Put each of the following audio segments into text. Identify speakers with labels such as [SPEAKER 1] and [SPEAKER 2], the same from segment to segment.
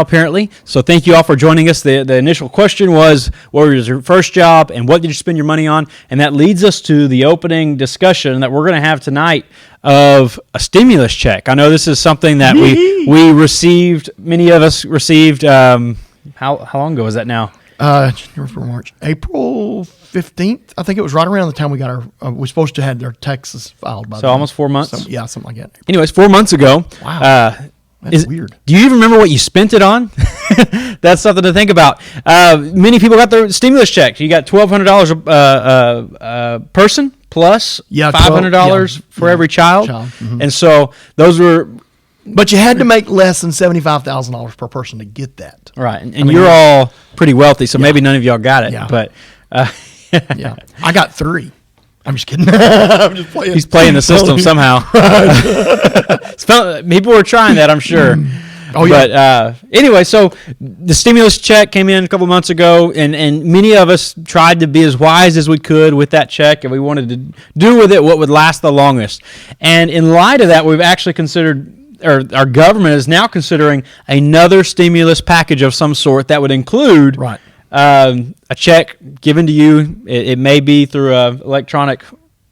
[SPEAKER 1] apparently. So thank you all for joining us. The initial question was, what was your first job and what did you spend your money on? And that leads us to the opening discussion that we're going to have tonight of a stimulus check. I know this is something that we received, many of us received, how long ago was that now?
[SPEAKER 2] January, February, March, April 15th. I think it was right around the time we got we're supposed to have our taxes filed by.
[SPEAKER 1] So almost 4 months?
[SPEAKER 2] Something like that.
[SPEAKER 1] Anyways, 4 months ago.
[SPEAKER 2] Wow. That's weird.
[SPEAKER 1] Do you even remember what you spent it on? That's something to think about. Many people got their stimulus check. You got $1,200 a person plus $500 for every child. Mm-hmm. And so those were...
[SPEAKER 2] But you had to make less than $75,000 per person to get that.
[SPEAKER 1] Right. And you're all pretty wealthy, so maybe none of y'all got it. Yeah. But
[SPEAKER 2] yeah. I got 3. I'm just kidding. I'm just playing.
[SPEAKER 1] He's playing the system somehow. People were trying that, I'm sure. Oh, yeah. But anyway, so the stimulus check came in a couple months ago, and many of us tried to be as wise as we could with that check, and we wanted to do with it what would last the longest. And in light of that, we've actually considered, or our government is now considering another stimulus package of some sort that would include a check given to you. It may be through an electronic,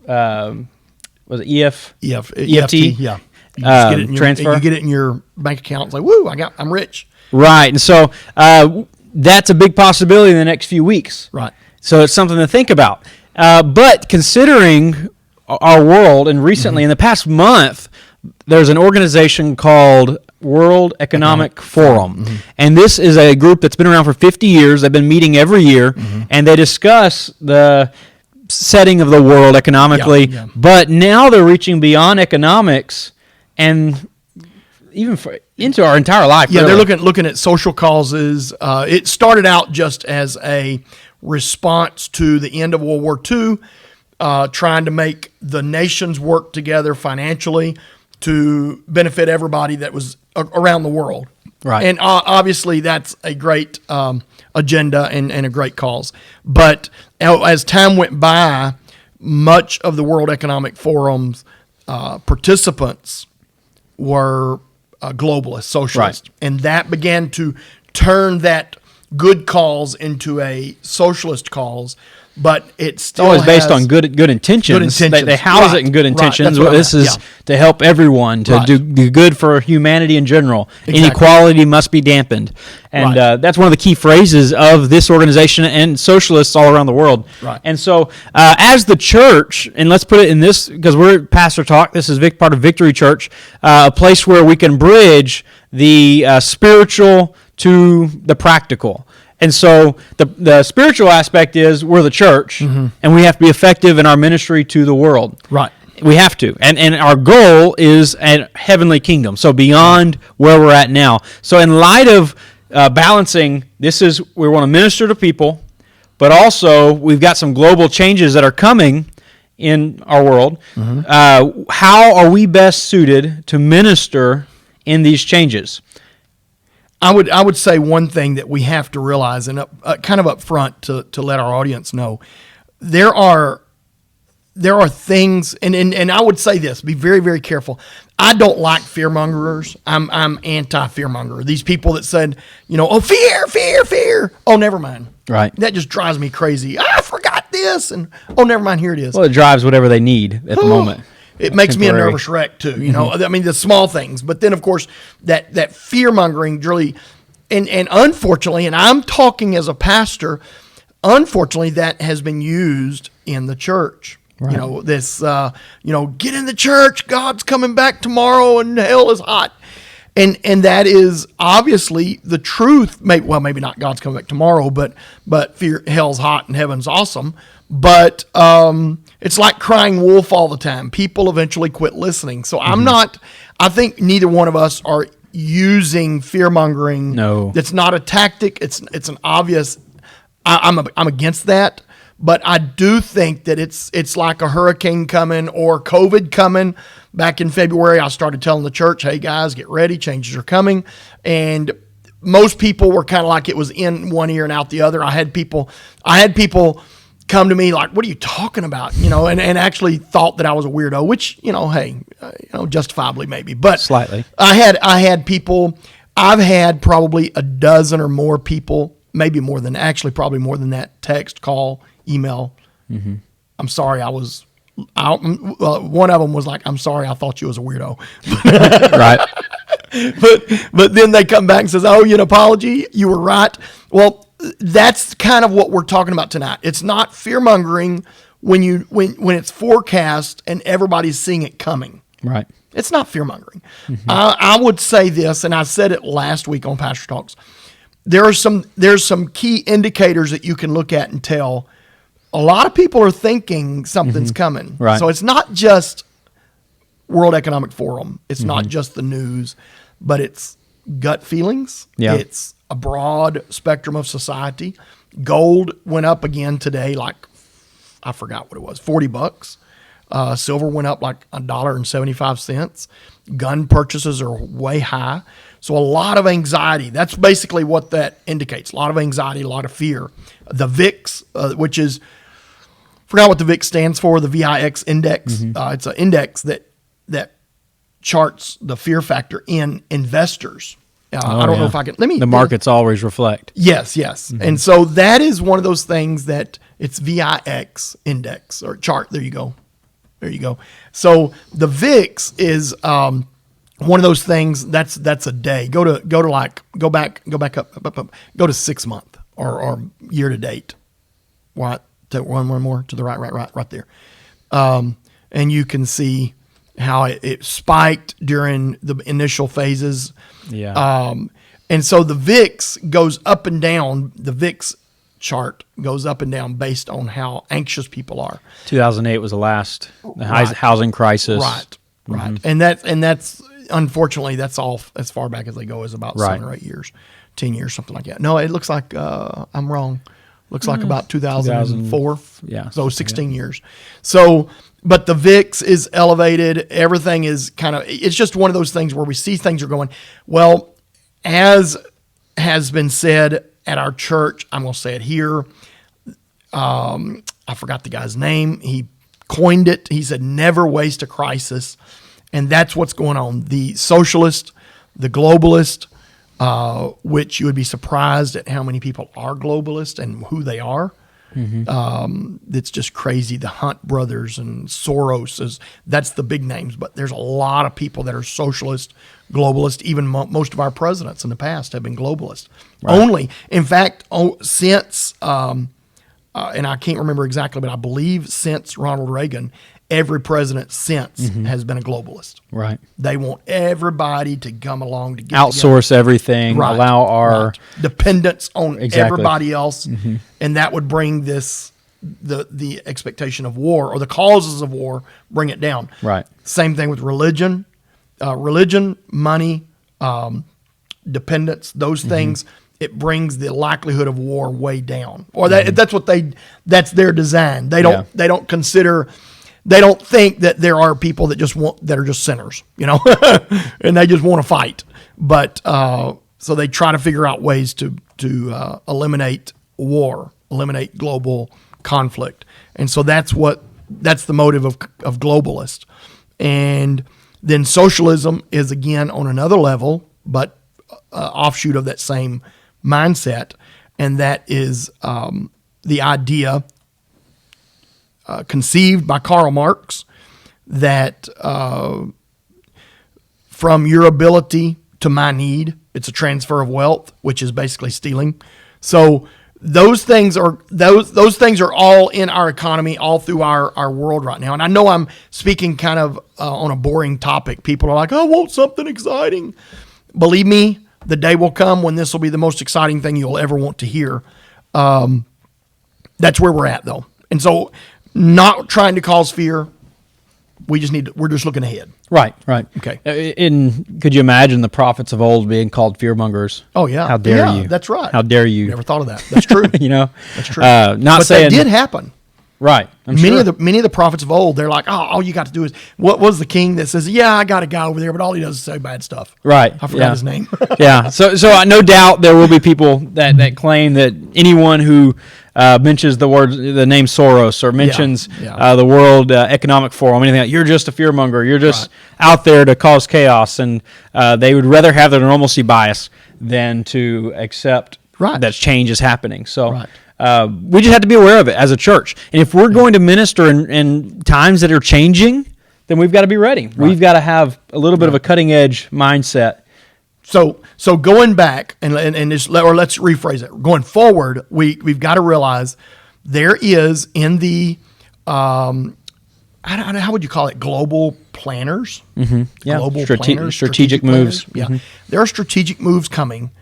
[SPEAKER 1] was it EFT?
[SPEAKER 2] Yeah. You just get it
[SPEAKER 1] transfer.
[SPEAKER 2] You get it in your bank account. It's like, woo, I'm rich.
[SPEAKER 1] Right. And so that's a big possibility in the next few weeks.
[SPEAKER 2] Right.
[SPEAKER 1] So it's something to think about. But considering our world, and recently in the past month, there's an organization called World Economic Forum. Mm-hmm. And this is a group that's been around for 50 years. They've been meeting every year, and they discuss the setting of the world economically. Yeah. But now they're reaching beyond economics and even into our entire life.
[SPEAKER 2] Yeah, really. They're looking at social causes. It started out just as a response to the end of World War II, trying to make the nations work together financially to benefit everybody that was around the world. Right. And obviously that's a great agenda and a great cause. But as time went by, much of the World Economic Forum's participants were globalists, socialists. Right. And that began to turn that good cause into a socialist cause. But it's still
[SPEAKER 1] always based on good intentions. Good intentions. They house it in good intentions. Right. This is to help everyone, to do good for humanity in general. Exactly. Inequality must be dampened. And that's one of the key phrases of this organization and socialists all around the world. Right. And so as the church, and let's put it in this, because we're at Pastor Talk, this is part of Victory Church, a place where we can bridge the spiritual to the practical. And so the spiritual aspect is we're the church, and we have to be effective in our ministry to the world. Right. We have to. And our goal is a heavenly kingdom, so beyond where we're at now. So in light of balancing, we want to minister to people, but also we've got some global changes that are coming in our world. How are we best suited to minister in these changes?
[SPEAKER 2] I would say one thing that we have to realize, and kind of up front to let our audience know, there are things, and I would say this: be very, very careful. I don't like fearmongers. I'm anti-fearmonger. These people that said, oh, fear. Oh, never mind. Right. That just drives me crazy. I forgot this, and oh, never mind. Here it is.
[SPEAKER 1] Well, it drives whatever they need at the moment.
[SPEAKER 2] It makes me a nervous wreck too, I mean, the small things. But then, of course, that fear-mongering really, and unfortunately, and I'm talking as a pastor, unfortunately, that has been used in the church. Right. This, get in the church, God's coming back tomorrow, and hell is hot. And that is obviously the truth. Maybe not God's coming back tomorrow, but hell's hot and heaven's awesome. But it's like crying wolf all the time. People eventually quit listening. So I think neither one of us are using fear-mongering. No. It's not a tactic. It's an obvious, I'm against that. But I do think that it's like a hurricane coming or COVID coming. Back in February, I started telling the church, hey guys, get ready, changes are coming. And most people were kind of like it was in one ear and out the other. I had people come to me like, what are you talking about? And actually thought that I was a weirdo, which, hey, justifiably maybe. But
[SPEAKER 1] slightly.
[SPEAKER 2] I had people I've had probably a dozen or more people, maybe more than, actually probably more than that, text, call, email. Mm-hmm. I'm sorry, one of them was like, I'm sorry, I thought you was a weirdo.
[SPEAKER 1] Right.
[SPEAKER 2] But then they come back and says, oh, an apology, you were right. Well, that's kind of what we're talking about tonight. It's not fear-mongering when it's forecast and everybody's seeing it coming.
[SPEAKER 1] Right.
[SPEAKER 2] It's not fear-mongering. Mm-hmm. I would say this, and I said it last week on Pastor Talks. There's some key indicators that you can look at and tell a lot of people are thinking something's coming.
[SPEAKER 1] Right.
[SPEAKER 2] So it's not just World Economic Forum. It's not just the news, but it's gut feelings.
[SPEAKER 1] Yeah.
[SPEAKER 2] It's a broad spectrum of society. Gold went up again today, like, I forgot what it was, $40. Silver went up like $1.75. Gun purchases are way high. So a lot of anxiety. That's basically what that indicates. A lot of anxiety, a lot of fear. The VIX, which is, forgot what the VIX stands for, the VIX index. Mm-hmm. It's an index that charts the fear factor in investors. I don't know if I can.
[SPEAKER 1] The markets always reflect.
[SPEAKER 2] Yes. Mm-hmm. And so that is one of those things that it's VIX index or chart. There you go. So the VIX is one of those things. That's a day. Go back up. Go to 6 month or year to date. What? One more to the right there. And you can see how it spiked during the initial phases.
[SPEAKER 1] Yeah.
[SPEAKER 2] And so the VIX goes up and down. The VIX chart goes up and down based on how anxious people are.
[SPEAKER 1] 2008 was the housing crisis.
[SPEAKER 2] Right. Mm-hmm. And that's unfortunately that's all as far back as they go is about 7 or 8 years, 10 years, something like that. No, it looks like I'm wrong. Looks like about 2004.
[SPEAKER 1] Yeah.
[SPEAKER 2] So 16 years. So, but the VIX is elevated. Everything is it's just one of those things where we see things are going, well, as has been said at our church, I'm going to say it here. I forgot the guy's name. He coined it. He said, never waste a crisis. And that's what's going on. The socialist, the globalist, which you would be surprised at how many people are globalist and who they are. Mm-hmm. It's just crazy. The Hunt brothers and Soros, that's the big names, but there's a lot of people that are socialist, globalist. Even most of our presidents in the past have been globalist. Right. Only, in fact, since, and I can't remember exactly, but I believe since Ronald Reagan, every president since has been a globalist.
[SPEAKER 1] Right.
[SPEAKER 2] They want everybody to come along to get
[SPEAKER 1] outsource
[SPEAKER 2] together.
[SPEAKER 1] Everything, right. Allow our
[SPEAKER 2] dependence on everybody else, and that would bring the expectation of war or the causes of war, bring it down.
[SPEAKER 1] Right.
[SPEAKER 2] Same thing with religion, money, dependence. Those things. It brings the likelihood of war way down, or that's their design. They don't consider. They don't think that there are people that are just sinners, and they just want to fight. But so they try to figure out ways to eliminate war, eliminate global conflict, and so that's the motive of globalist. And then socialism is again on another level, but offshoot of that same mindset, and that is the idea. Conceived by Karl Marx that from your ability to my need, it's a transfer of wealth, which is basically stealing. So those things are all in our economy, all through our world right now. And I know I'm speaking kind of on a boring topic. People are like, I want something exciting. Believe me, the day will come when this will be the most exciting thing you'll ever want to hear. That's where we're at, though. And so, not trying to cause fear. We're just looking ahead.
[SPEAKER 1] Right.
[SPEAKER 2] Okay.
[SPEAKER 1] Could you imagine the prophets of old being called fearmongers?
[SPEAKER 2] Oh yeah.
[SPEAKER 1] How dare you?
[SPEAKER 2] That's right.
[SPEAKER 1] How dare you?
[SPEAKER 2] Never thought of that. That's true.
[SPEAKER 1] That's
[SPEAKER 2] true.
[SPEAKER 1] But
[SPEAKER 2] that did happen.
[SPEAKER 1] Right.
[SPEAKER 2] Many of the prophets of old, they're like, all you got to do is, what was the king that says, yeah, I got a guy over there, but all he does is say bad stuff.
[SPEAKER 1] Right.
[SPEAKER 2] I forgot his name.
[SPEAKER 1] Yeah. So no doubt there will be people that claim that anyone who mentions the name Soros, or mentions the World Economic Forum, anything like, you're just a fearmonger, you're just out there to cause chaos, and they would rather have their normalcy bias than to accept that change is happening. So we just have to be aware of it as a church. And if we're going to minister in times that are changing, then we've got to be ready. We've got to have a little bit of a cutting-edge mindset.
[SPEAKER 2] So going back, and let's rephrase it. Going forward, we've got to realize there is in the, how would you call it, global planners?
[SPEAKER 1] Mm-hmm. Yeah,
[SPEAKER 2] global planners,
[SPEAKER 1] strategic moves.
[SPEAKER 2] Yeah, there are strategic moves coming,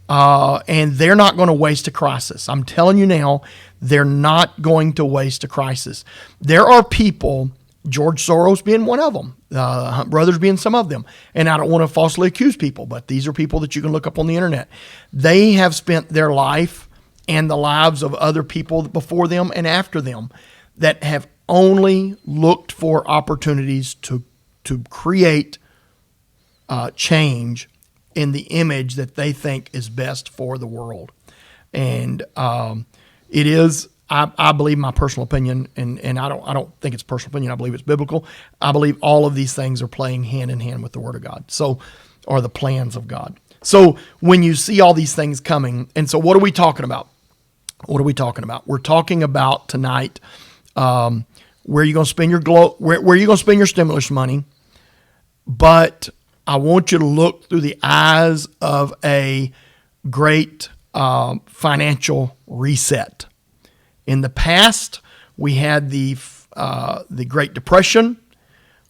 [SPEAKER 2] and they're not going to waste a crisis. I'm telling you now, they're not going to waste a crisis. There are people, George Soros being one of them, Hunt Brothers being some of them. And I don't want to falsely accuse people, but these are people that you can look up on the internet. They have spent their life and the lives of other people before them and after them that have only looked for opportunities to create change in the image that they think is best for the world. And it is, I believe, my personal opinion, and I don't think it's personal opinion. I believe it's biblical. I believe all of these things are playing hand in hand with the Word of God. So, or the plans of God. So when you see all these things coming, and so what are we talking about? What are we talking about? We're talking about tonight where you're going to spend your where you're going to spend your stimulus money. But I want you to look through the eyes of a great financial reset. In the past, we had the Great Depression.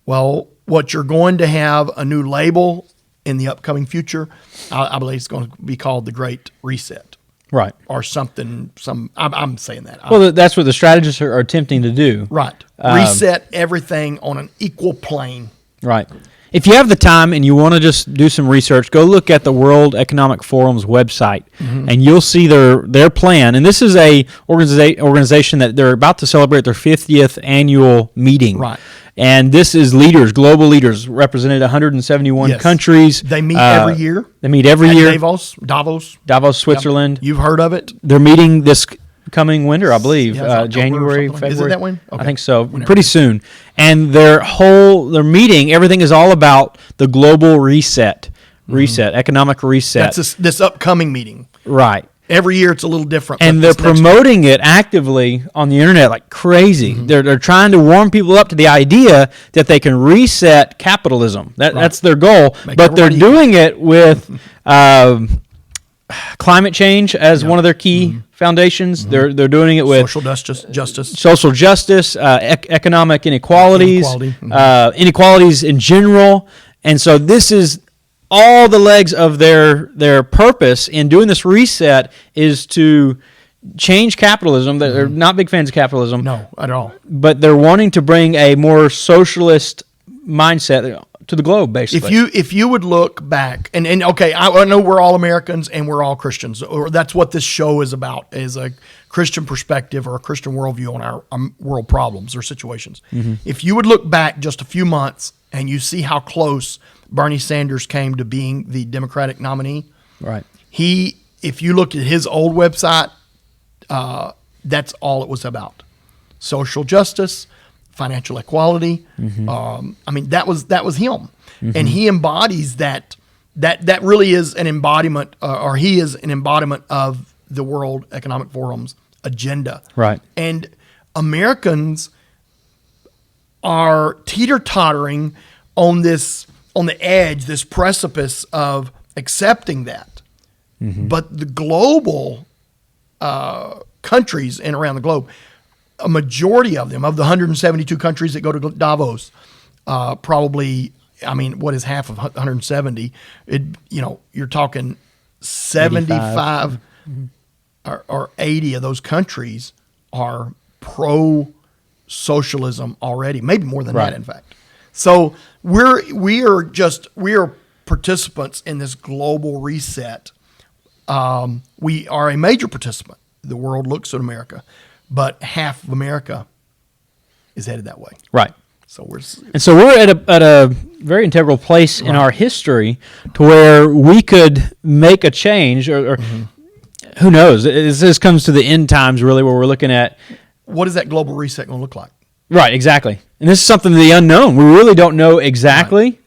[SPEAKER 2] Well, what you're going to have a new label in the upcoming future. I believe it's going to be called the Great Reset.
[SPEAKER 1] Right.
[SPEAKER 2] Or something. I'm saying that.
[SPEAKER 1] Well, that's what the strategists are attempting to do.
[SPEAKER 2] Right. Reset everything on an equal plane.
[SPEAKER 1] Right. If you have the time and you want to just do some research, go look at the World Economic Forum's website, and you'll see their plan. And this is a organization that they're about to celebrate their 50th annual meeting.
[SPEAKER 2] Right.
[SPEAKER 1] And this is leaders, global leaders, represented 171 countries.
[SPEAKER 2] They meet every year.
[SPEAKER 1] They meet every year.
[SPEAKER 2] Davos,
[SPEAKER 1] Switzerland.
[SPEAKER 2] Yep. You've heard of it.
[SPEAKER 1] They're meeting this coming winter, I believe, January, February.
[SPEAKER 2] Is it that one? Okay.
[SPEAKER 1] I think so. Pretty soon. And their meeting, everything is all about the global reset, economic reset.
[SPEAKER 2] That's this upcoming meeting.
[SPEAKER 1] Right.
[SPEAKER 2] Every year it's a little different.
[SPEAKER 1] And they're promoting it actively on the internet like crazy. They're trying to warm people up to the idea that they can reset capitalism. That's their goal. But they're doing it with climate change as one of their key foundations. They're doing it with social justice, economic inequalities, inequalities in general. And so this is all the legs of their purpose in doing this reset is to change capitalism. They're not big fans of capitalism.
[SPEAKER 2] No, at all.
[SPEAKER 1] But they're wanting to bring a more socialist mindset to the globe, basically.
[SPEAKER 2] If you would look back, and okay, I know we're all Americans and we're all Christians, or that's what this show is about, is a Christian perspective or a Christian worldview on our world problems or situations. If you would look back just a few months and you see how close Bernie Sanders came to being the Democratic nominee,
[SPEAKER 1] right?
[SPEAKER 2] If you looked at his old website, that's all it was about: social justice, financial equality. I mean, that was him, and he embodies that. That really is an embodiment, or he is an embodiment of the World Economic Forum's agenda.
[SPEAKER 1] Right.
[SPEAKER 2] And Americans are teeter-tottering on the edge, this precipice of accepting that. But the global countries and around the globe, a majority of them, of the 172 countries that go to Davos, probably, I mean, what is half of 170? You're talking 75 or 80 of those countries are pro-socialism already, maybe more than that, in fact. So we are participants in this global reset. We are a major participant. The world looks at America, but half of America is headed that way.
[SPEAKER 1] Right.
[SPEAKER 2] So we're
[SPEAKER 1] at a very integral place in our history to where we could make a change, or who knows? This comes to the end times, really, where we're looking at
[SPEAKER 2] what is that global reset going to look like?
[SPEAKER 1] Right, exactly. And this is something of the unknown. We really don't know exactly. Right.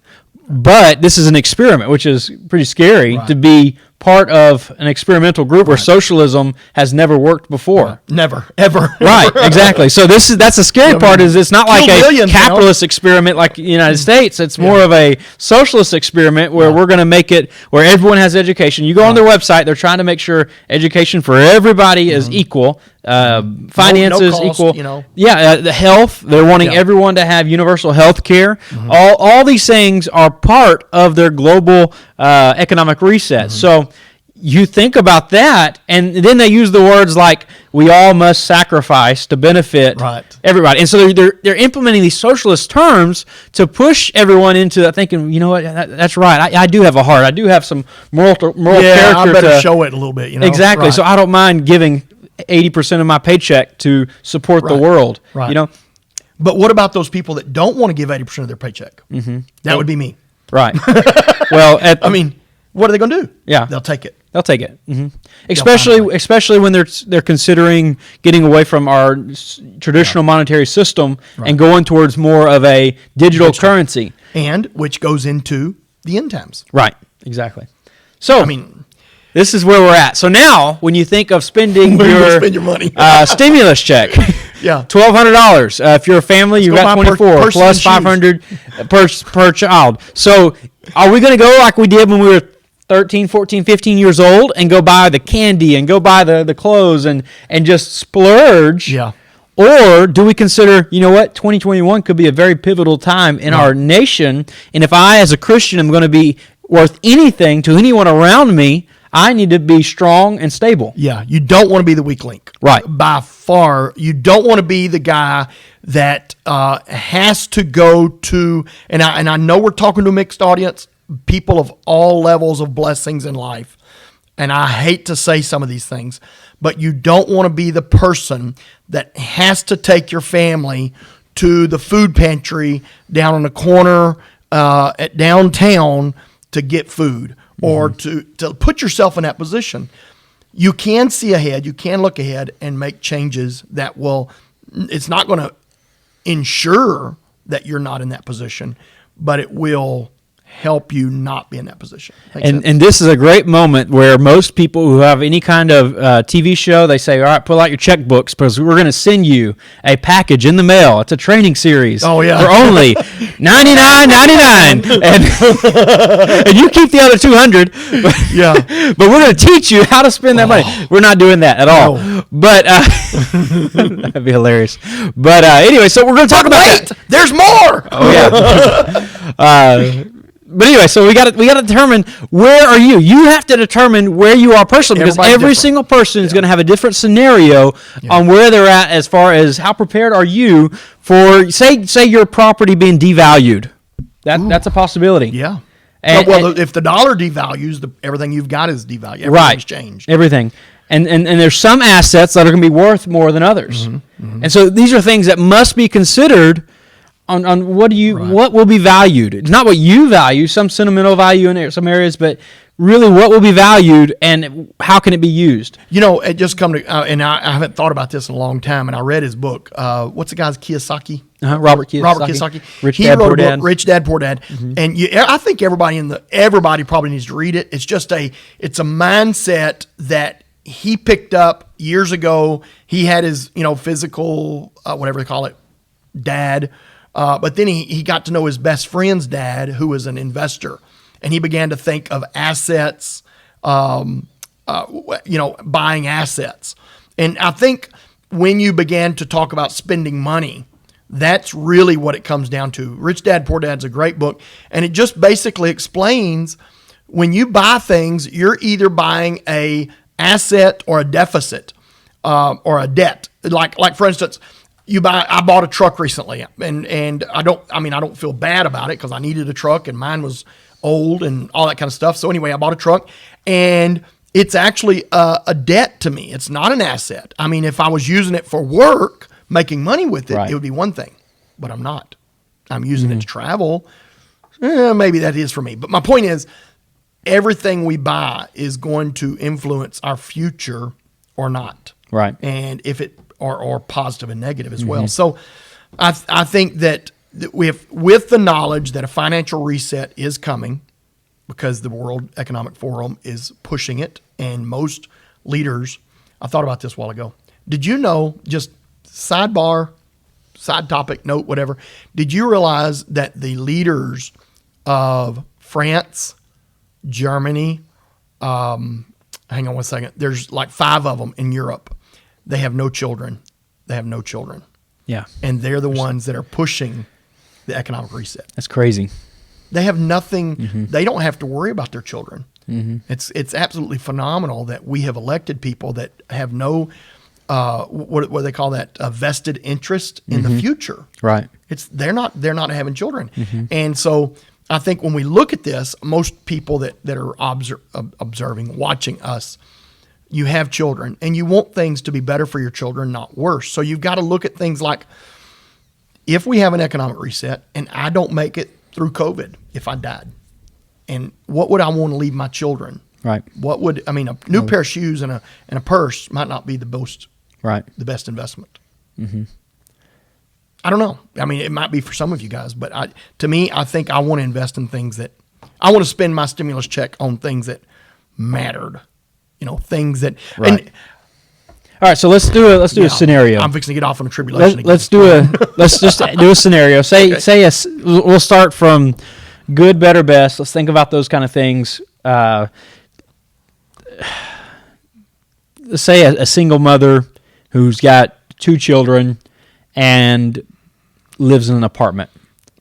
[SPEAKER 1] But this is an experiment, which is pretty scary to be part of an experimental group where socialism has never worked before.
[SPEAKER 2] Never, ever.
[SPEAKER 1] Right, exactly. So that's the scary part is it's not like a capitalist experiment like the United States. It's more of a socialist experiment where we're going to make it where everyone has education. You go on their website, they're trying to make sure education for everybody is equal. Finances
[SPEAKER 2] no cost,
[SPEAKER 1] equal. The health. They're wanting everyone to have universal health care. All these things are part of their global economic reset. So you think about that, and then they use the words like "we all must sacrifice to benefit everybody," and so they're implementing these socialist terms to push everyone into thinking, you know what, that's right. I do have a heart. I do have some moral character.
[SPEAKER 2] I better show it a little bit.
[SPEAKER 1] Exactly. So I don't mind giving 80% of my paycheck to support the world. Right.
[SPEAKER 2] But what about those people that don't want to give 80% of their paycheck? That would be me.
[SPEAKER 1] Right. Well,
[SPEAKER 2] what are they going to do?
[SPEAKER 1] Yeah,
[SPEAKER 2] they'll take it.
[SPEAKER 1] They'll take it. Especially when they're considering getting away from our traditional monetary system and going towards more of a digital currency,
[SPEAKER 2] and which goes into the end times.
[SPEAKER 1] Right. Exactly. So this is where we're at. So now, when you think of spend your
[SPEAKER 2] money,
[SPEAKER 1] stimulus check, $1,200. If you're a family, you've got 24 plus 500 per child. So, are we going to go like we did when we were 13, 14, 15 years old and go buy the candy and go buy the clothes and just splurge?
[SPEAKER 2] Yeah.
[SPEAKER 1] Or do we consider, 2021 could be a very pivotal time in our nation, and if I, as a Christian, am going to be worth anything to anyone around me, I need to be strong and stable.
[SPEAKER 2] Yeah, you don't want to be the weak link.
[SPEAKER 1] Right.
[SPEAKER 2] By far, you don't want to be the guy that has to go to, and I know we're talking to a mixed audience, people of all levels of blessings in life, and I hate to say some of these things, but you don't want to be the person that has to take your family to the food pantry down on the corner at downtown to get food. Or to put yourself in that position. You can see ahead, you can look ahead and make changes that it's not going to ensure that you're not in that position, but it will help you not be in that position.
[SPEAKER 1] And this is a great moment where most people who have any kind of TV show, they say, all right, pull out your checkbooks because we're going to send you a package in the mail. It's a training series for only $99.99. And you keep the other $200. But we're going to teach you how to spend that money. We're not doing that at all. No. But that'd be hilarious. But anyway, so we're going to talk about that.
[SPEAKER 2] There's more.
[SPEAKER 1] Oh, yeah. But anyway, so we got to determine where are you. You have to determine where you are personally, because every single person is going to have a different scenario on where they're at as far as how prepared are you for say your property being devalued. That's a possibility.
[SPEAKER 2] Yeah. And, if the dollar devalues, everything you've got is devalued. Everything's changed.
[SPEAKER 1] Everything. And there's some assets that are going to be worth more than others. And so these are things that must be considered on what will be valued. It's not what you value, some sentimental value in some areas, but really what will be valued and how can it be used?
[SPEAKER 2] It just come to, and I haven't thought about this in a long time, and I read his book. What's the guy's Kiyosaki?
[SPEAKER 1] Robert Kiyosaki.
[SPEAKER 2] He wrote a book, Rich Dad, Poor Dad. And I think everybody probably needs to read it. It's just it's a mindset that he picked up years ago. He had his, physical, whatever they call it, dad. But then he got to know his best friend's dad, who was an investor, and he began to think of assets, buying assets. And I think when you began to talk about spending money, that's really what it comes down to. Rich Dad, Poor Dad's a great book, and it just basically explains when you buy things, you're either buying a asset or a deficit, or a debt. Like for instance, I bought a truck recently, and I don't feel bad about it because I needed a truck and mine was old and all that kind of stuff. So anyway, I bought a truck, and it's actually a debt to me. It's not an asset. I mean, if I was using it for work, making money with it, it would be one thing, but I'm not. I'm using it to travel. Maybe that is for me. But my point is, everything we buy is going to influence our future or not.
[SPEAKER 1] Right.
[SPEAKER 2] And if it or positive and negative as well. So I think that with the knowledge that a financial reset is coming, because the World Economic Forum is pushing it, and most leaders, I thought about this a while ago. Did you know, just sidebar, side topic, note, whatever, did you realize that the leaders of France, Germany, hang on one second, there's like 5 of them in Europe, they have no children.
[SPEAKER 1] Yeah.
[SPEAKER 2] And they're the ones that are pushing the economic reset.
[SPEAKER 1] That's crazy.
[SPEAKER 2] They have nothing. They don't have to worry about their children. It's absolutely phenomenal that we have elected people that have no, what do they call that, vested interest in the future.
[SPEAKER 1] Right.
[SPEAKER 2] They're not having children. And so I think when we look at this, most people that are observing, watching us, you have children, and you want things to be better for your children, not worse. So you've got to look at things like, if we have an economic reset and I don't make it through COVID, if I died, and what would I want to leave my children?
[SPEAKER 1] Right.
[SPEAKER 2] A new pair of shoes and a purse might not be the best investment. I don't know. I mean, it might be for some of you guys, but to me, I think I want to invest in things that I want to spend my stimulus check on things that mattered. Things that.
[SPEAKER 1] Right.
[SPEAKER 2] And,
[SPEAKER 1] all right, so let's do a scenario.
[SPEAKER 2] I'm fixing to get off on a tribulation.
[SPEAKER 1] Let's just do a scenario. We'll start from good, better, best. Let's think about those kind of things. Let's say a single mother who's got 2 children and lives in an apartment.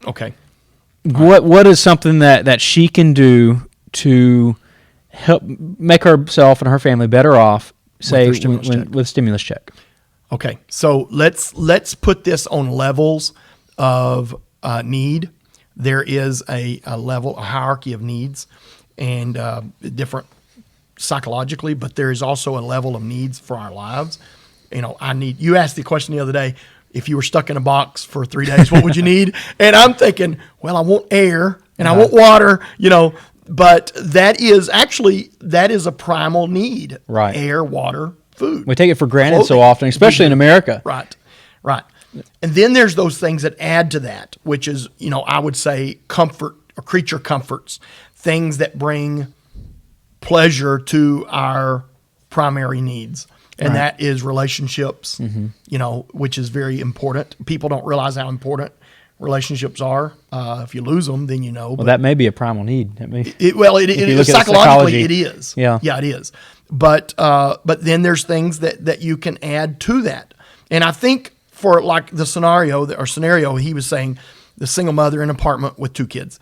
[SPEAKER 2] Okay.
[SPEAKER 1] What is something that she can do to help make herself and her family better off? Say with stimulus check.
[SPEAKER 2] Okay, so let's put this on levels of need. There is a hierarchy of needs, and different psychologically, but there is also a level of needs for our lives. You asked the question the other day, if you were stuck in a box for 3 days, what would you need? And I'm thinking, well, I want air and I want water, but that is a primal need.
[SPEAKER 1] Right.
[SPEAKER 2] Air, water, food.
[SPEAKER 1] We take it for granted
[SPEAKER 2] clothing.
[SPEAKER 1] so often, especially in America.
[SPEAKER 2] Right. And then there's those things that add to that, which is, I would say comfort or creature comforts, things that bring pleasure to our primary needs. And that is relationships, which is very important. People don't realize how important relationships are. If you lose them, then
[SPEAKER 1] Well, that may be a primal need.
[SPEAKER 2] It is psychologically. It is.
[SPEAKER 1] Yeah,
[SPEAKER 2] it is. But then there's things that you can add to that. And I think for like the scenario he was saying, the single mother in an apartment with 2 kids.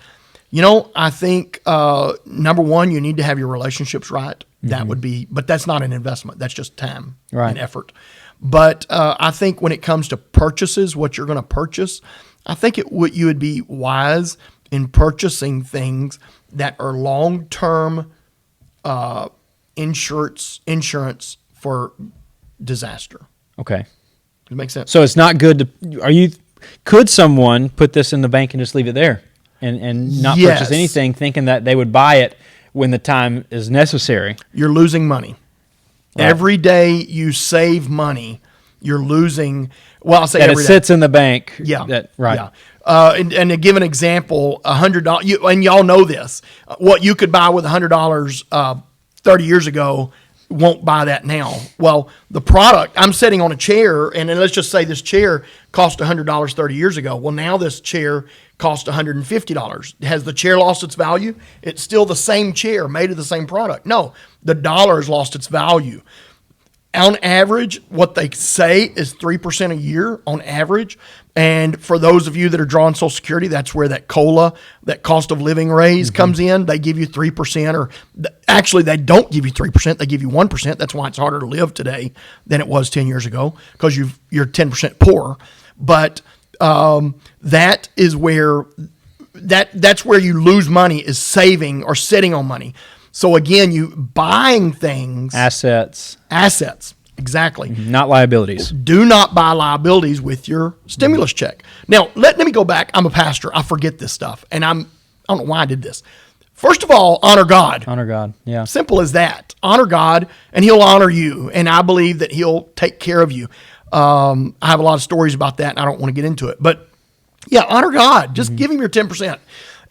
[SPEAKER 2] I think number one, you need to have your relationships right. That would be, but that's not an investment. That's just time and effort. But I think when it comes to purchases, what you're going to purchase, I think you would be wise in purchasing things that are long-term insurance for disaster.
[SPEAKER 1] Okay.
[SPEAKER 2] Does it make sense?
[SPEAKER 1] So it's not good to. Could someone put this in the bank and just leave it there and not purchase anything, thinking that they would buy it when the time is necessary?
[SPEAKER 2] You're losing money. Right. Every day you save money, you're losing. Well, I'll say
[SPEAKER 1] that
[SPEAKER 2] every
[SPEAKER 1] it
[SPEAKER 2] day.
[SPEAKER 1] Sits in the bank.
[SPEAKER 2] Yeah.
[SPEAKER 1] Yeah.
[SPEAKER 2] And to give an example, $100. And y'all know this. What you could buy with $100 30 years ago won't buy that now. Well, the product, I'm sitting on a chair, and then let's just say this chair cost $100 30 years ago. Well, now this chair cost $150. Has the chair lost its value? It's still the same chair made of the same product. No, the dollar has lost its value. On average, what they say is 3% a year on average. And for those of you that are drawing Social Security, that's where that COLA, that cost of living raise comes in. They give you 3%, or actually they don't give you 3%. They give you 1%. That's why it's harder to live today than it was 10 years ago, because you're 10% poorer. But that is where that's where you lose money, is saving or sitting on money. So again, you buying things.
[SPEAKER 1] Assets.
[SPEAKER 2] Exactly.
[SPEAKER 1] Not liabilities.
[SPEAKER 2] Do not buy liabilities with your stimulus check. Now, let me go back. I'm a pastor. I forget this stuff. And I don't know why I did this. First of all, honor God.
[SPEAKER 1] Honor God, yeah.
[SPEAKER 2] Simple as that. Honor God, and He'll honor you. And I believe that He'll take care of you. I have a lot of stories about that, and I don't want to get into it. But, yeah, honor God. Just give Him your 10%.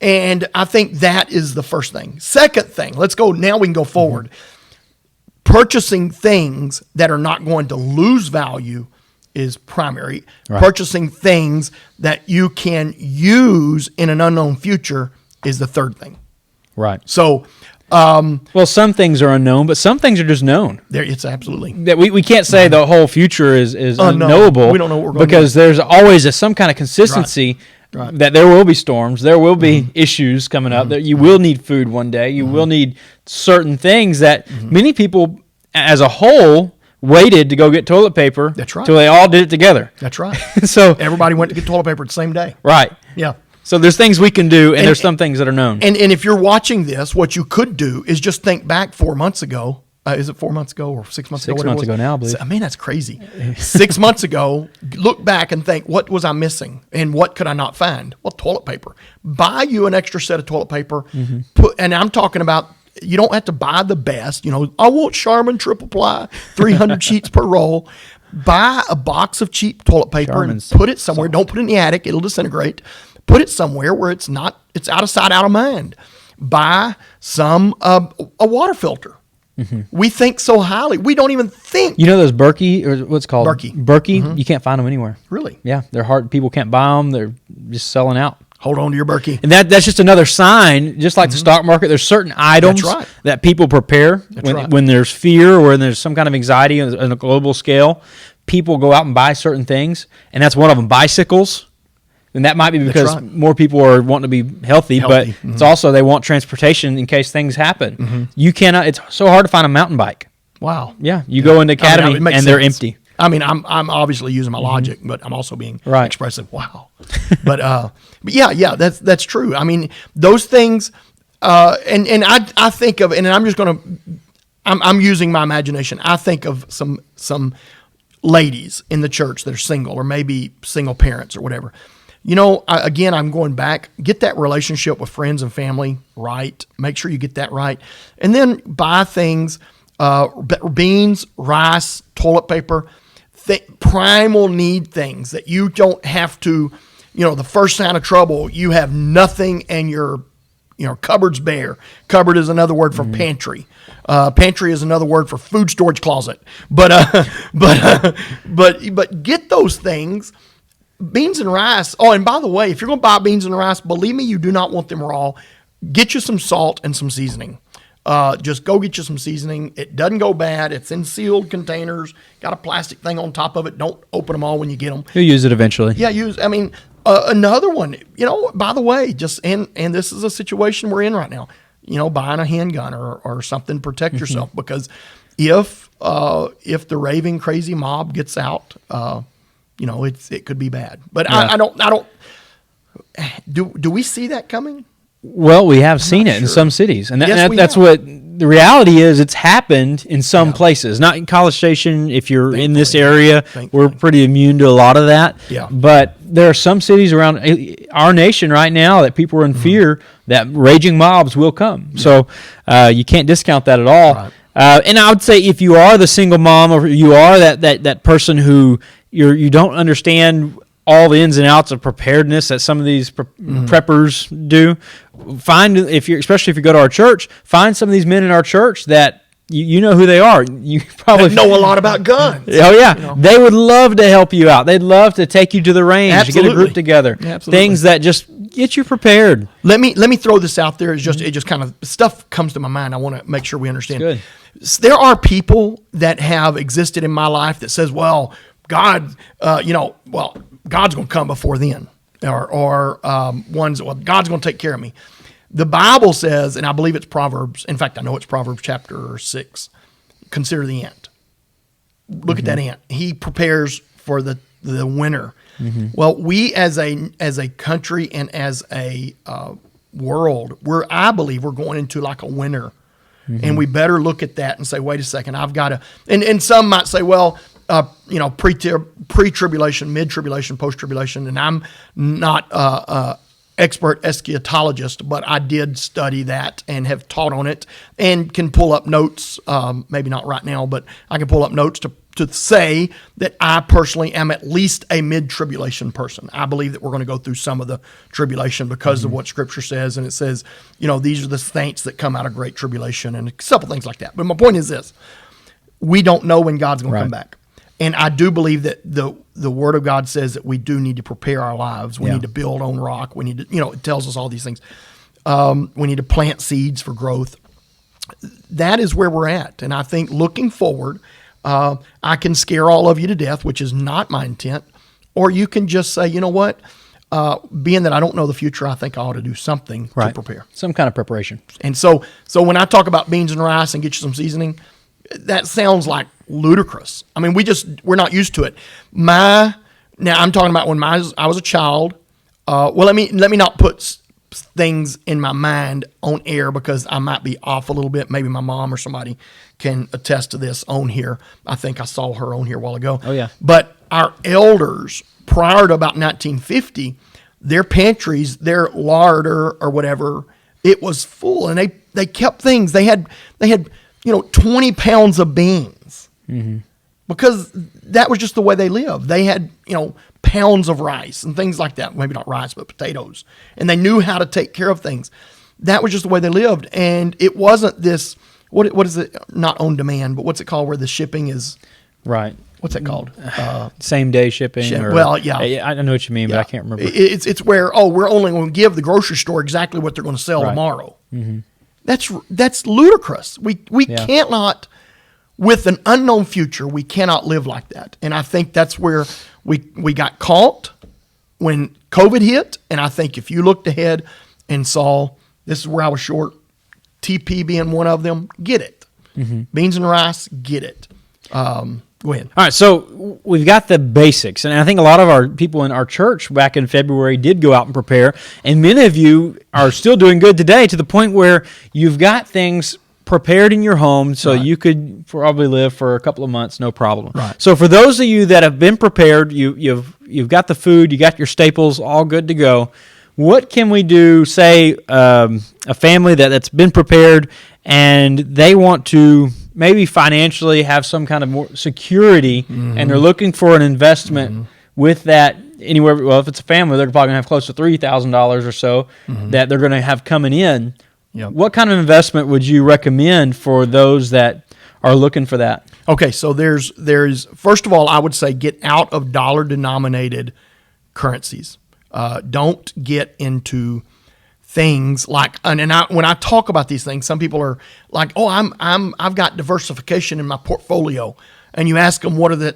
[SPEAKER 2] And I think that is the first thing. Second thing, let's go. Now we can go forward. Purchasing things that are not going to lose value is primary. Right. Purchasing things that you can use in an unknown future is the third thing.
[SPEAKER 1] Right.
[SPEAKER 2] So,
[SPEAKER 1] well, some things are unknown, but some things are just known.
[SPEAKER 2] It's absolutely
[SPEAKER 1] that we can't say the whole future is unknowable.
[SPEAKER 2] We don't know what we're going
[SPEAKER 1] because
[SPEAKER 2] to
[SPEAKER 1] there's always some kind of consistency
[SPEAKER 2] right.
[SPEAKER 1] that there will be storms, there will be issues coming up. That you will need food one day. You will need certain things that many people, as a whole, waited to go get toilet paper.
[SPEAKER 2] That's right.
[SPEAKER 1] Till they all did it together.
[SPEAKER 2] That's right.
[SPEAKER 1] So
[SPEAKER 2] everybody went to get toilet paper the same day.
[SPEAKER 1] Right.
[SPEAKER 2] Yeah.
[SPEAKER 1] So there's things we can do, and there's some things that are known.
[SPEAKER 2] And if you're watching this, what you could do is just think back 4 months ago. Is it 4 months ago or 6 months ago?
[SPEAKER 1] 6 months ago now, I believe.
[SPEAKER 2] I mean, that's crazy. 6 months ago, look back and think, what was I missing? And what could I not find? Well, toilet paper. Buy you an extra set of toilet paper. And I'm talking about, you don't have to buy the best. You know, I want Charmin triple ply, 300 sheets per roll. Buy a box of cheap toilet paper and put it somewhere. Don't put it in the attic. It'll disintegrate. Put it somewhere where it's out of sight, out of mind. Buy some a water filter. We think so highly. We don't even think.
[SPEAKER 1] You know those Berkey, or what's it called?
[SPEAKER 2] Berkey.
[SPEAKER 1] You can't find them anywhere.
[SPEAKER 2] Really?
[SPEAKER 1] Yeah, they're hard. People can't buy them. They're just selling out.
[SPEAKER 2] Hold on to your Berkey.
[SPEAKER 1] And that's just another sign, just like the stock market, there's certain items that people prepare when there's fear or when there's some kind of anxiety on a global scale. People go out and buy certain things, and that's one of them, bicycles. And that might be because more people are wanting to be healthy. But it's also they want transportation in case things happen. You cannot. It's so hard to find a mountain bike.
[SPEAKER 2] Wow.
[SPEAKER 1] Yeah, you go into Academy and they're empty.
[SPEAKER 2] I mean, I'm obviously using my logic, but I'm also being expressive. Wow. but yeah, that's true. I mean, those things, and I think of, and I'm just going to, I'm using my imagination. I think of some ladies in the church that are single, or maybe single parents or whatever. You know, again, I'm going back. Get that relationship with friends and family right. Make sure you get that right. And then buy things, beans, rice, toilet paper, primal need things that you don't have to, you know, the first sign of trouble, you have nothing and your cupboard's bare. Cupboard is another word for pantry. Pantry is another word for food storage closet. But get those things. Beans and rice. Oh, and by the way, if you're going to buy beans and rice, believe me, you do not want them raw. Get you some salt and some seasoning. Just go get you some seasoning. It doesn't go bad. It's in sealed containers. Got a plastic thing on top of it. Don't open them all when you get them.
[SPEAKER 1] You'll use it eventually.
[SPEAKER 2] Yeah, another one. You know, by the way, and this is a situation we're in right now. You know, buying a handgun or something to protect yourself, because if the raving crazy mob gets out. You know, it could be bad, but I don't. Do we see that coming?
[SPEAKER 1] Well, we have seen it in some cities, and that's what the reality is. It's happened in some places, not in College Station. If you're in this area, we're pretty immune to a lot of that.
[SPEAKER 2] Yeah.
[SPEAKER 1] But there are some cities around our nation right now that people are in fear that raging mobs will come. Yeah. So you can't discount that at all. Right. And I would say if you are the single mom, or you are that person who you don't understand all the ins and outs of preparedness that some of these preppers do, especially if you go to our church, find some of these men in our church that you know who they are. You probably
[SPEAKER 2] know a lot about guns.
[SPEAKER 1] Oh yeah, you know. They would love to help you out. They'd love to take you to the range,
[SPEAKER 2] Absolutely.
[SPEAKER 1] Get a group together.
[SPEAKER 2] Absolutely.
[SPEAKER 1] Things that just get you prepared.
[SPEAKER 2] Let me throw this out there. It just kind of stuff comes to my mind. I want to make sure we understand.
[SPEAKER 1] Good.
[SPEAKER 2] There are people that have existed in my life that says, well, God, God's going to come before then, or God's going to take care of me. The Bible says, and I believe it's Proverbs. In fact, I know it's Proverbs chapter 6. Consider the ant. Look at that ant. He prepares for the winter. Well, we as a country and as a world, I believe we're going into like a winter, and we better look at that and say, wait a second, I've got to. And some might say, well, pre-tribulation, mid-tribulation, post-tribulation, and I'm not expert eschatologist, but I did study that and have taught on it and can pull up notes, maybe not right now, but I can pull up notes to say that I personally am at least a mid-tribulation person. I believe that we're going to go through some of the tribulation because of what Scripture says, and it says, these are the saints that come out of great tribulation and a couple things like that. But my point is this. We don't know when God's going to come back. And I do believe that the Word of God says that we do need to prepare our lives. We need to build on rock. We need to, it tells us all these things. We need to plant seeds for growth. That is where we're at. And I think looking forward, I can scare all of you to death, which is not my intent. Or you can just say, you know what? Being that I don't know the future, I think I ought to do something to prepare.
[SPEAKER 1] Some kind of preparation.
[SPEAKER 2] And so when I talk about beans and rice and get you some seasoning, that sounds like ludicrous. I mean, we're not used to it. Now I'm talking about when I was a child. Let me not put things in my mind on air because I might be off a little bit. Maybe my mom or somebody can attest to this on here. I think I saw her on here a while ago.
[SPEAKER 1] Oh yeah.
[SPEAKER 2] But our elders prior to about 1950, their pantries, their larder or whatever, it was full, and they kept things. They had 20 pounds of beans because that was just the way they lived. They had, pounds of rice and things like that. Maybe not rice, but potatoes. And they knew how to take care of things. That was just the way they lived. And it wasn't this, what is it? Not on demand, but what's it called where the shipping is?
[SPEAKER 1] Right.
[SPEAKER 2] What's that called?
[SPEAKER 1] Same day shipping. I know what you mean, but I can't remember.
[SPEAKER 2] It's where, we're only going to give the grocery store exactly what they're going to sell tomorrow. Mm-hmm. That's ludicrous. We cannot, with an unknown future, we cannot live like that. And I think that's where we got caught when COVID hit. And I think if you looked ahead and saw, this is where I was short, TP being one of them, get it. Mm-hmm. Beans and rice, get it. Go ahead.
[SPEAKER 1] All right, so we've got the basics, and I think a lot of our people in our church back in February did go out and prepare, and many of you are still doing good today to the point where you've got things prepared in your home so you could probably live for a couple of months, no problem.
[SPEAKER 2] Right.
[SPEAKER 1] So for those of you that have been prepared, you've got the food, you got your staples all good to go. What can we do, say, a family that's been prepared and they want to maybe financially have some kind of more security and they're looking for an investment with that anywhere, well, if it's a family, they're probably going to have close to $3,000 or so that they're going to have coming in.
[SPEAKER 2] Yep.
[SPEAKER 1] What kind of investment would you recommend for those that are looking for that?
[SPEAKER 2] Okay, so there's first of all, I would say get out of dollar-denominated currencies. Don't get into things like, when I talk about these things, some people are like, "Oh, I've got diversification in my portfolio," and you ask them what are the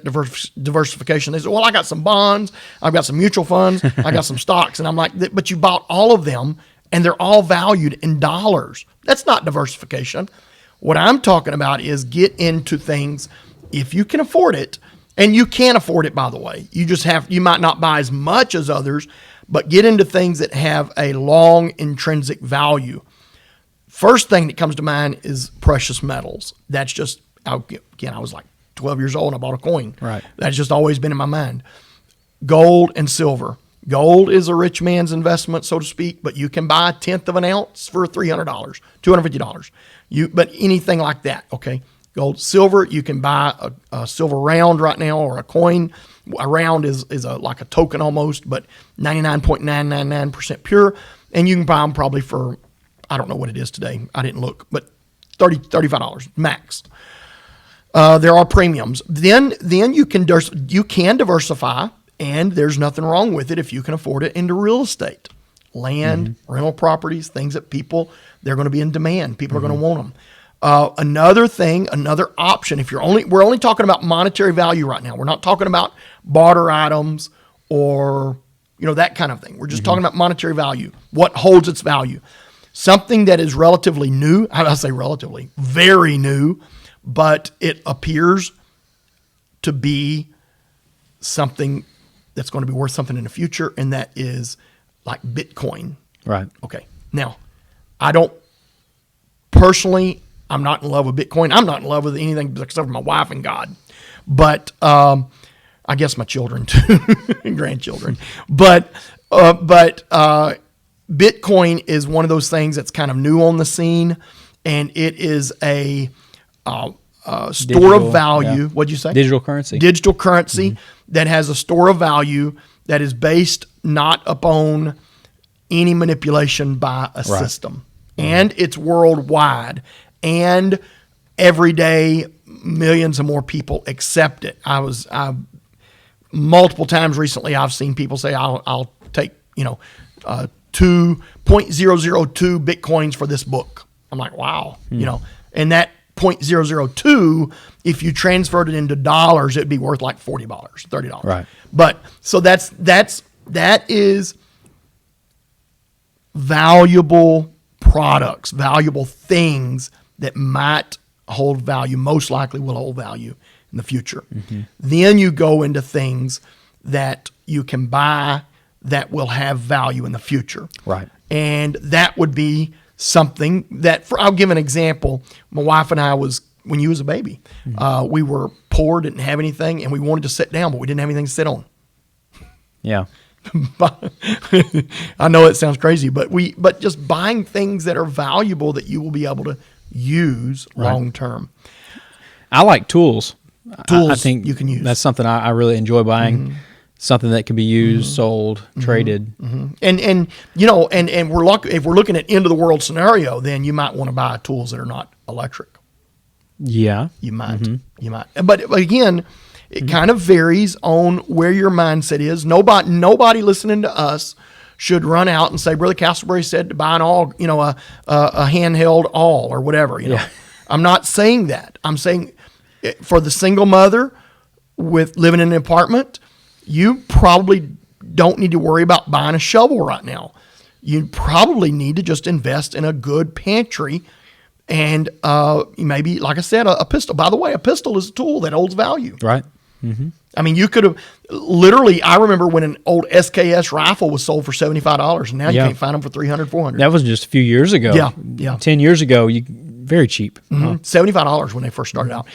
[SPEAKER 2] diversification. They say, "Well, I got some bonds, I've got some mutual funds, I got some stocks," and I'm like, "But you bought all of them, and they're all valued in dollars. That's not diversification." What I'm talking about is get into things if you can afford it. And you can afford it, by the way. You might not buy as much as others, but get into things that have a long intrinsic value. First thing that comes to mind is precious metals. That's just, again, I was like 12 years old and I bought a coin.
[SPEAKER 1] Right.
[SPEAKER 2] That's just always been in my mind. Gold and silver. Gold is a rich man's investment, so to speak, but you can buy a 1/10 of an ounce for $300, $250. But anything like that, okay? Gold, silver, you can buy a silver round right now or a coin. A round is like a token almost, but 99.999% pure. And you can buy them probably for, I don't know what it is today. I didn't look, but $35 max. There are premiums. Then you can diversify, and there's nothing wrong with it if you can afford it, into real estate. Land, rental properties, things that they're going to be in demand. People are going to want them. Another option, we're only talking about monetary value right now. We're not talking about barter items or, that kind of thing. We're just talking about monetary value, what holds its value. Something that is relatively new, I say relatively, very new, but it appears to be something that's going to be worth something in the future, and that is like Bitcoin.
[SPEAKER 1] Right.
[SPEAKER 2] Okay. Now, I'm not in love with Bitcoin. I'm not in love with anything except for my wife and God. But I guess my children too, and grandchildren. But Bitcoin is one of those things that's kind of new on the scene, and it is a store of value. What'd you say?
[SPEAKER 1] Digital currency.
[SPEAKER 2] Digital currency that has a store of value that is based not upon any manipulation by a system. And it's worldwide. And every day, millions of more people accept it. Multiple times recently, I've seen people say, I'll take, 2.002 Bitcoins for this book. I'm like, wow, and that 0.002, if you transferred it into dollars, it'd be worth like $40, $30.
[SPEAKER 1] Right.
[SPEAKER 2] But so that is valuable products, valuable things that might hold value, most likely will hold value in the future. Then you go into things that you can buy that will have value in the future.
[SPEAKER 1] Right.
[SPEAKER 2] And that would be something that, I'll give an example. My wife and I when you was a baby, we were poor, didn't have anything, and we wanted to sit down, but we didn't have anything to sit on.
[SPEAKER 1] Yeah.
[SPEAKER 2] I know it sounds crazy, but just buying things that are valuable that you will be able to use long term.
[SPEAKER 1] I like tools. I think
[SPEAKER 2] you can use.
[SPEAKER 1] That's something I really enjoy buying. Something that can be used, sold, traded.
[SPEAKER 2] And we're if we're looking at end of the world scenario, then you might want to buy tools that are not electric.
[SPEAKER 1] Yeah.
[SPEAKER 2] You might. You might. But again, it kind of varies on where your mindset is. Nobody listening to us should run out and say, Brother Castleberry said to buy an all, a handheld all or whatever. I'm not saying that. I'm saying for the single mother with living in an apartment, you probably don't need to worry about buying a shovel right now. You probably need to just invest in a good pantry and maybe, like I said, a pistol. By the way, a pistol is a tool that holds value.
[SPEAKER 1] Right.
[SPEAKER 2] I mean, you could have literally, I remember when an old SKS rifle was sold for $75, and now you can't find them for $300, $400.
[SPEAKER 1] That was just a few years ago.
[SPEAKER 2] Yeah.
[SPEAKER 1] 10 years ago, very cheap.
[SPEAKER 2] $75 when they first started out.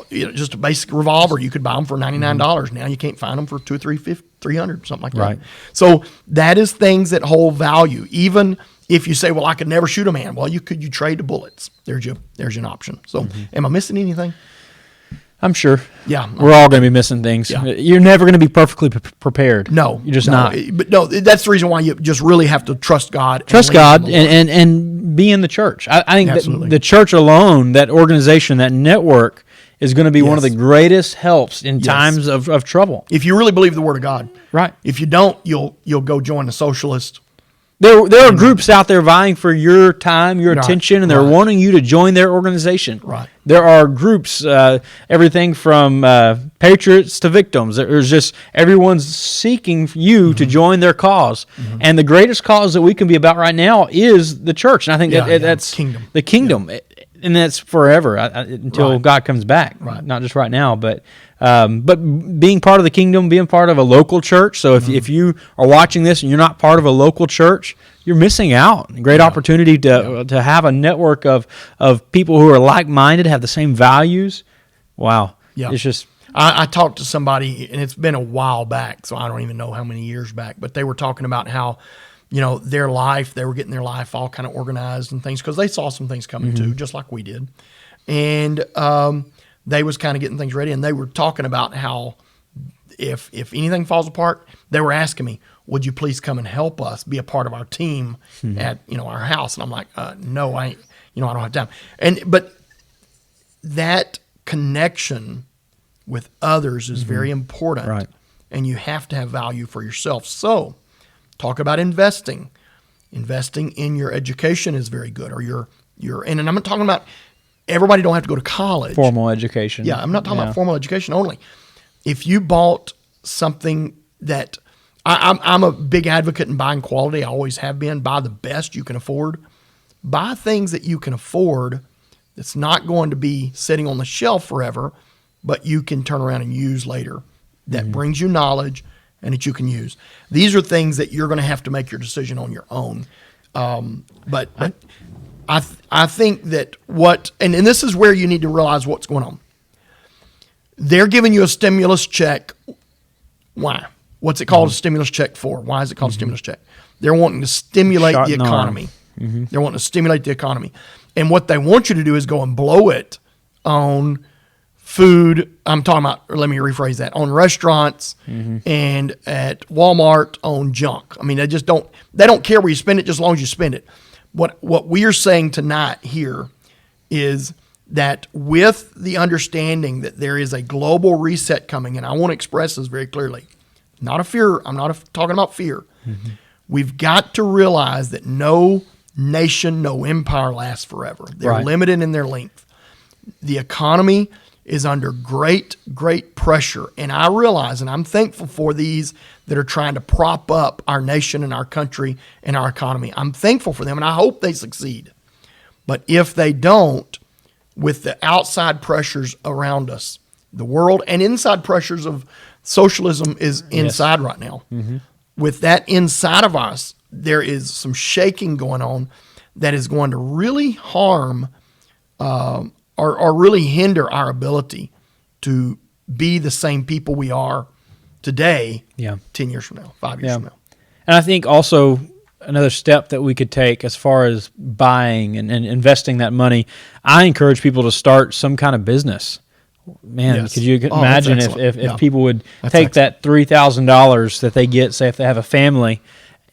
[SPEAKER 2] Just a basic revolver, you could buy them for $99. Now you can't find them for $300, something like that.
[SPEAKER 1] Right.
[SPEAKER 2] So that is things that hold value. Even if you say, well, I could never shoot a man. Well, you trade the bullets. There's an option. So am I missing anything?
[SPEAKER 1] I'm sure.
[SPEAKER 2] Yeah.
[SPEAKER 1] We're all going to be missing things.
[SPEAKER 2] Yeah.
[SPEAKER 1] You're never going to be perfectly prepared.
[SPEAKER 2] No.
[SPEAKER 1] You're just not.
[SPEAKER 2] But no, that's the reason why you just really have to trust God.
[SPEAKER 1] Trust God and be in the church. I think that the church alone, that organization, that network, is going to be one of the greatest helps in times of trouble.
[SPEAKER 2] If you really believe the Word of God.
[SPEAKER 1] Right.
[SPEAKER 2] If you don't, you'll go join the socialist.
[SPEAKER 1] There are groups out there vying for your time, your attention, and they're wanting you to join their organization.
[SPEAKER 2] Right.
[SPEAKER 1] There are groups, everything from patriots to victims. There's just everyone's seeking you to join their cause. And the greatest cause that we can be about right now is the church. And I think that's
[SPEAKER 2] kingdom.
[SPEAKER 1] The kingdom. Yeah. And that's forever until God comes back.
[SPEAKER 2] Right.
[SPEAKER 1] Not just right now, but being part of the kingdom, being part of a local church. So if you are watching this and you're not part of a local church, you're missing out. Great opportunity to have a network of people who are like-minded, have the same values. Wow.
[SPEAKER 2] Yeah.
[SPEAKER 1] It's just...
[SPEAKER 2] I talked to somebody, and it's been a while back, so I don't even know how many years back, but they were talking about how they were getting their life all kind of organized and things because they saw some things coming too, just like we did. And they was kind of getting things ready, and they were talking about how if anything falls apart, they were asking me, would you please come and help us be a part of our team at our house? And I'm like, no, I don't have time. But that connection with others is very important,
[SPEAKER 1] right.
[SPEAKER 2] And you have to have value for yourself. So talk about investing. Investing in your education is very good, or and I'm not talking about everybody don't have to go to college.
[SPEAKER 1] Formal education.
[SPEAKER 2] Yeah, I'm not talking about formal education only. If you bought something that I'm a big advocate in buying quality. I always have been. Buy the best you can afford. Buy things that you can afford that's not going to be sitting on the shelf forever, but you can turn around and use later. That brings you knowledge and that you can use. These are things that you're going to have to make your decision on your own. But I think that and this is where you need to realize what's going on. They're giving you a stimulus check. Why? What's it called a stimulus check for? Why is it called a stimulus check? They're wanting to stimulate the economy. They're wanting to stimulate the economy. And what they want you to do is go and blow it on food. I'm talking about, or let me rephrase that, on restaurants and at Walmart on junk. I mean, they don't care where you spend it, just as long as you spend it. What we are saying tonight here is that with the understanding that there is a global reset coming, and I want to express this very clearly, not a fear, I'm not talking about fear. We've got to realize that no nation, no empire lasts forever. They're limited in their length. The economy is under great, great pressure. And I realize, and I'm thankful for these that are trying to prop up our nation and our country and our economy. I'm thankful for them, and I hope they succeed. But if they don't, with the outside pressures around us, the world and inside pressures of socialism is inside right now. With that inside of us, there is some shaking going on that is going to really harm or really hinder our ability to be the same people we are today 10 years from now, 5 years from now.
[SPEAKER 1] And I think also another step that we could take as far as buying and investing that money, I encourage people to start some kind of business. Man, could you imagine if people would take that $3,000 that they get, say if they have a family,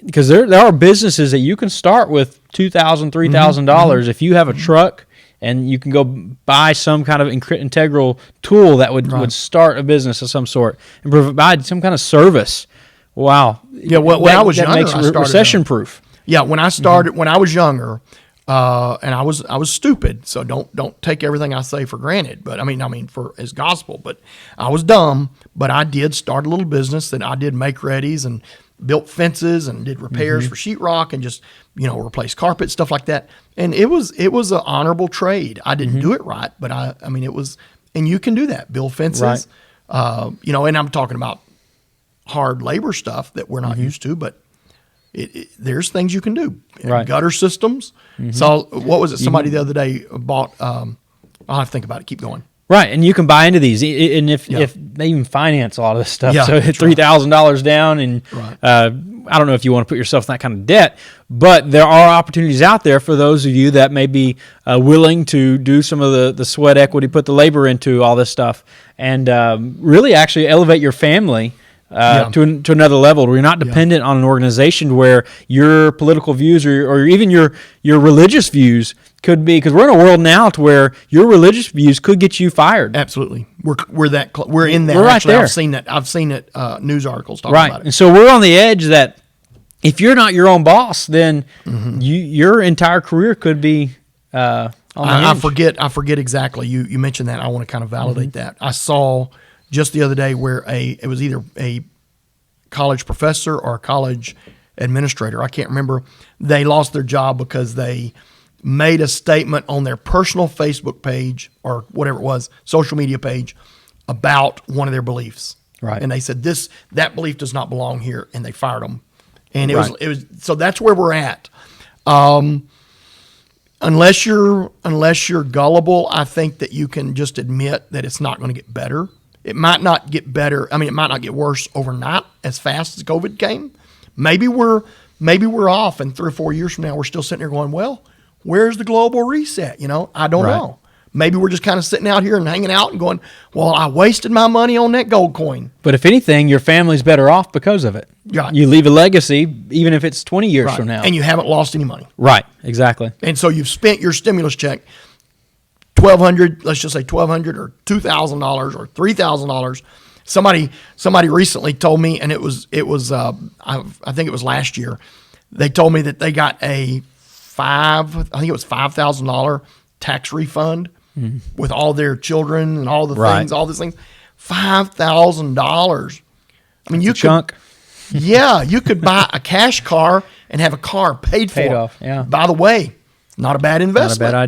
[SPEAKER 1] because there are businesses that you can start with $2,000, $3,000 if you have a truck and you can go buy some kind of integral tool that would start a business of some sort and provide some kind of service. Wow.
[SPEAKER 2] Yeah, when I was younger,
[SPEAKER 1] makes it recession-proof.
[SPEAKER 2] Yeah, when I started, when I was younger, and I was stupid, so don't take everything I say for granted. But I mean for as gospel. But I was dumb. But I did start a little business that I did make readies and built fences and did repairs for sheetrock and just replace carpet, stuff like that. And it was an honorable trade. I didn't do it right, but I mean it was. And you can do that, build fences, and I'm talking about hard labor stuff that we're not used to, but. There's things you can do. Gutter systems. So what was it? Somebody the other day bought. I'll have to think about it. Keep going.
[SPEAKER 1] Right, and you can buy into these, and if they even finance a lot of this stuff, so $3,000 down, and I don't know if you want to put yourself in that kind of debt, but there are opportunities out there for those of you that may be willing to do some of the sweat equity, put the labor into all this stuff, and really actually elevate your family. To another level where you're not dependent on an organization where your political views or even your religious views could be, because we're in a world now to where your religious views could get you fired.
[SPEAKER 2] Absolutely. We're in that.
[SPEAKER 1] We're right
[SPEAKER 2] Actually,
[SPEAKER 1] there.
[SPEAKER 2] I've seen it news articles talking about it.
[SPEAKER 1] And so we're on the edge that if you're not your own boss, then your entire career could be on the edge.
[SPEAKER 2] I forget exactly. You mentioned that. I want to kind of validate that. I saw just the other day where it was either a college professor or a college administrator, I can't remember, they lost their job because they made a statement on their personal Facebook page or whatever it was, social media page, about one of their beliefs.
[SPEAKER 1] Right.
[SPEAKER 2] And they said that belief does not belong here, and they fired them. And it was so that's where we're at. Unless you're gullible, I think that you can just admit that it's not going to get better. It might not get better. I mean, it might not get worse overnight as fast as COVID came. Maybe we're off, and 3 or 4 years from now, we're still sitting here going, well, where's the global reset? I don't know. Maybe we're just kind of sitting out here and hanging out and going, well, I wasted my money on that gold coin.
[SPEAKER 1] But if anything, your family's better off because of it.
[SPEAKER 2] Right.
[SPEAKER 1] You leave a legacy, even if it's 20 years from now.
[SPEAKER 2] And you haven't lost any money.
[SPEAKER 1] Right, exactly.
[SPEAKER 2] And so you've spent your stimulus check, $1,200, let's just say $1,200 or $2,000 or $3,000. Somebody recently told me, and it was I think it was last year. They told me that they got I think it was $5,000 tax refund with all their children and all the things, all these things. $5,000. I mean, you could, you could buy a cash car and have a car paid
[SPEAKER 1] off. Yeah.
[SPEAKER 2] By the way, not a bad investment.
[SPEAKER 1] Not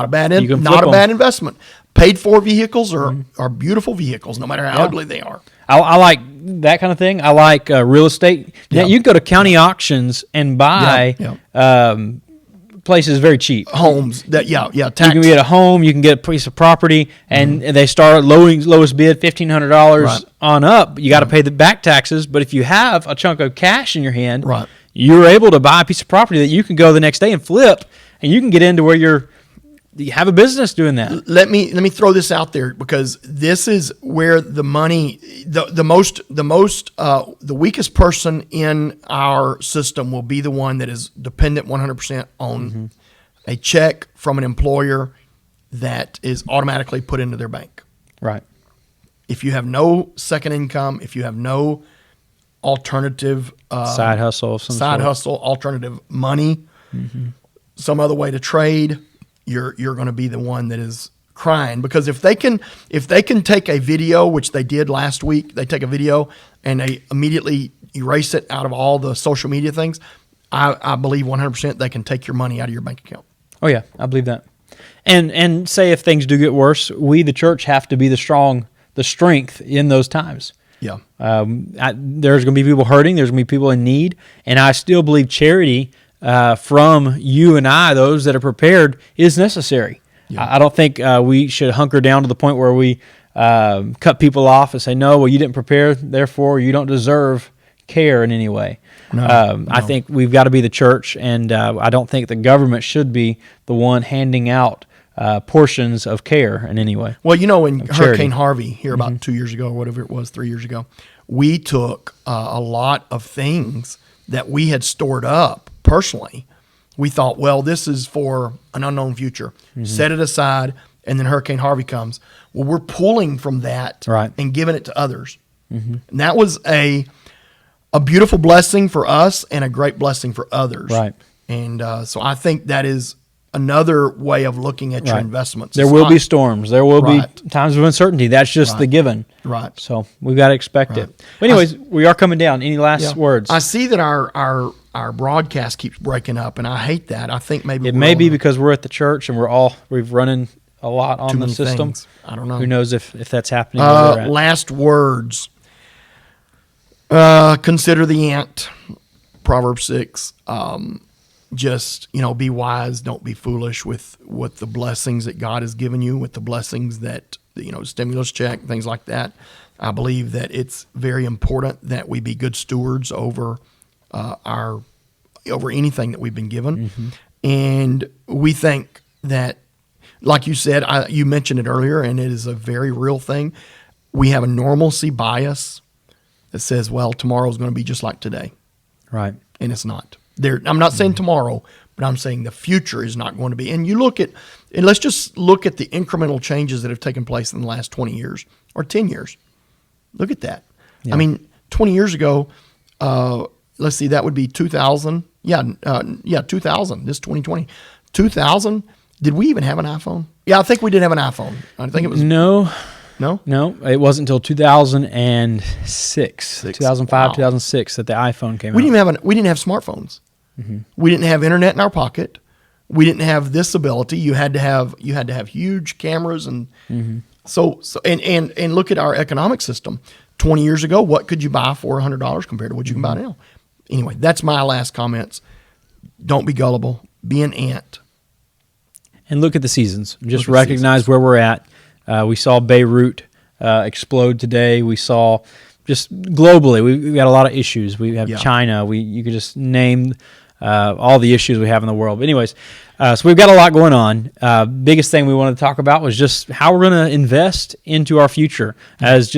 [SPEAKER 1] a bad idea.
[SPEAKER 2] Not a bad investment. Paid for vehicles are beautiful vehicles, no matter how ugly they are.
[SPEAKER 1] I like that kind of thing. I like real estate. Yeah, you can go to county auctions and buy places very cheap.
[SPEAKER 2] Homes that tax.
[SPEAKER 1] You can get a home, you can get a piece of property, and they start lowest bid $1,500 on up. You got to pay the back taxes, but if you have a chunk of cash in your hand, you're able to buy a piece of property that you can go the next day and flip, and you can get into where you have a business doing that.
[SPEAKER 2] Let me throw this out there, because this is where the money, the weakest person in our system will be the one that is dependent 100% on a check from an employer that is automatically put into their bank.
[SPEAKER 1] Right.
[SPEAKER 2] If you have no second income, if you have no alternative
[SPEAKER 1] side hustle,
[SPEAKER 2] alternative money, some other way to trade, you're going to be the one that is crying. Because if they can take a video, which they did last week, they take a video and they immediately erase it out of all the social media things, I believe 100% they can take your money out of your bank account.
[SPEAKER 1] Oh yeah, I believe that. And say if things do get worse, we the church have to be the strength in those times.
[SPEAKER 2] Yeah.
[SPEAKER 1] There's going to be people hurting. There's going to be people in need, and I still believe charity from you and I, those that are prepared, is necessary. Yeah. I don't think we should hunker down to the point where we cut people off and say, no, well, you didn't prepare, therefore you don't deserve care in any way. No. I think we've got to be the church, and I don't think the government should be the one handing out portions of care in any way.
[SPEAKER 2] Well, in Hurricane Harvey here about 2 years ago, or whatever it was, 3 years ago, we took a lot of things that we had stored up personally. We thought, well, this is for an unknown future. Set it aside, and then Hurricane Harvey comes. Well, we're pulling from that and giving it to others. And that was a beautiful blessing for us and a great blessing for others.
[SPEAKER 1] Right.
[SPEAKER 2] And so I think that is another way of looking at your investments.
[SPEAKER 1] There will be storms. There will be times of uncertainty. That's just the given.
[SPEAKER 2] Right.
[SPEAKER 1] So we've got to expect it. But anyways, we are coming down. Any last words?
[SPEAKER 2] I see that our broadcast keeps breaking up, and I hate that. I think maybe
[SPEAKER 1] it may be because we're at the church and we've running a lot on the system.
[SPEAKER 2] Things. I don't know.
[SPEAKER 1] Who knows if that's happening? Where we're at.
[SPEAKER 2] Last words. Consider the ant. Proverbs 6. Just, be wise. Don't be foolish with the blessings that God has given you, with the blessings that, stimulus check, things like that. I believe that it's very important that we be good stewards over over anything that we've been given. And we think that, like you said, you mentioned it earlier, and it is a very real thing. We have a normalcy bias that says, well, tomorrow is going to be just like today.
[SPEAKER 1] Right.
[SPEAKER 2] And it's not. I'm not saying tomorrow, but I'm saying the future is not going to be. And let's just look at the incremental changes that have taken place in the last 20 years or 10 years. Look at that. Yeah. I mean, 20 years ago, let's see, that would be 2000. 2000. This is 2020. 2000. Did we even have an iPhone? Yeah, I think we did have an iPhone. I think it was
[SPEAKER 1] No, it wasn't until 2006, 2005, 2006 that the iPhone came out.
[SPEAKER 2] We didn't have smartphones. We didn't have internet in our pocket. We didn't have this ability. You had to have huge cameras, and so and look at our economic system. 20 years ago, what could you buy for $100 compared to what you can buy now? Anyway, that's my last comments. Don't be gullible. Be an ant.
[SPEAKER 1] And look at the seasons. Just recognize where we're at. We saw Beirut explode today. We saw just globally, we've got a lot of issues. We have China. You could just name all the issues we have in the world. But anyways, so we've got a lot going on. Biggest thing we wanted to talk about was just how we're going to invest into our future as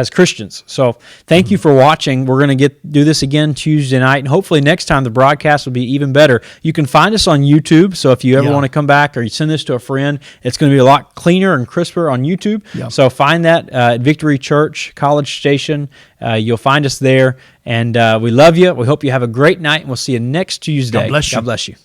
[SPEAKER 1] Christians. So thank you for watching. We're going to do this again Tuesday night, and hopefully next time the broadcast will be even better. You can find us on YouTube, so if you ever want to come back or you send this to a friend, it's going to be a lot cleaner and crisper on YouTube. So find that at Victory Church, College Station. You'll find us there, and we love you. We hope you have a great night, and we'll see you next Tuesday.
[SPEAKER 2] God bless you.
[SPEAKER 1] God bless you.